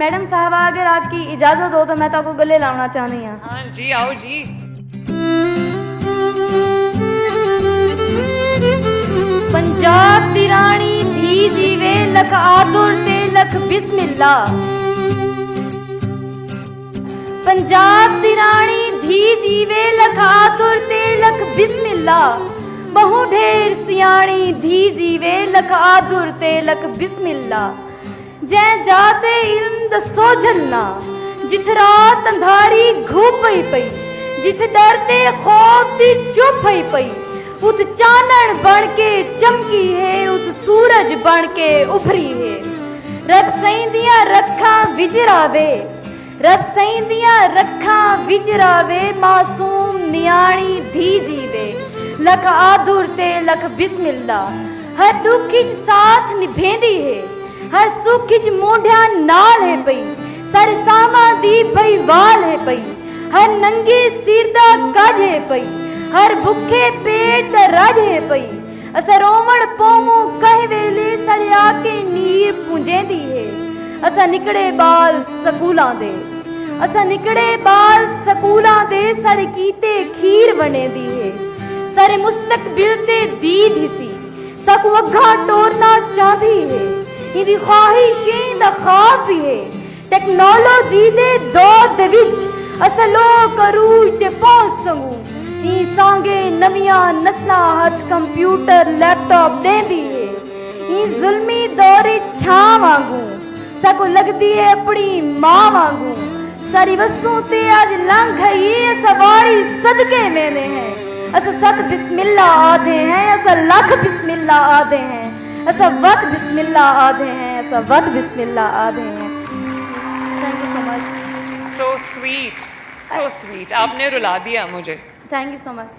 Madam साहबा अगर आपकी इजाजत हो तो मैं तो गले लाना चाहनी हाँ। हाँ जी, आओ जी। पंजाब दी रानी धी जीवे लख आतुर ते लख बिस्मिल्ला। पंजाब दी रानी धी जीवे लख आतुर ते लख बिस्मिल्ला। बहु ढेर सियाणी धी जीवे लख आतुर ते लख बिस्मिल्ला। जै जाते इल्म दसो झलना जिथ रात अंधारी घूप पई पई। जिथ डरते खौफ दी चुप पई पई। उत चानन बन के चमकी है, उत सूरज बन के उभरी है। रब सईंदियां रखा विजरावे, रब सईंदियां रखा विजरावे। मासूम नियाणी धी जीवे लख आधुर ते लख बिस्मिल्ला। हर दुख च साथ निभेंदी है, हर सुख च मोढिया नाल है पई। सारे सामा दी भई वाल है पई, हर नंगे सिर दा कज है पई। हर भुखे पेट दा रज है पई। असा रोवण पोमो कह वेले सारे आके नीर पुंजेंदी है। असा निकड़े बाल सकूलां दे, असा निकड़े बाल सकूलां दे। सारे कीते खीर बनेंदी है, सारे मुस्तकबिल ते दीद हिसी। सकू अग्घा टोरना चाहती है, इहदी ख्वाहिशें दा ख्वाब भी है। टेक्नोलॉजी दे दौर दे विच असा लोक अरूज ते पहुंच सकूं। ई सांगे नवियां नस्लां हथ कंप्यूटर लैपटॉप देंदी है। ई जुल्मी दौरे छां वांगू सकू लगदी है अपनी मां वांगू। सारी वसूं ते अज लंघ है असा वारी सदके मेने हैं। असा सत बिस्मिल्ला आदे हैं, असा लख बिस्मिल्ला आदे हैं। असा वत बिस्मिल्ला आदे हैं, असा वत बिस्मिल्ला आदे हैं। Thank you so much. So sweet, so sweet. आपने रुला दिया मुझे। Thank you so much.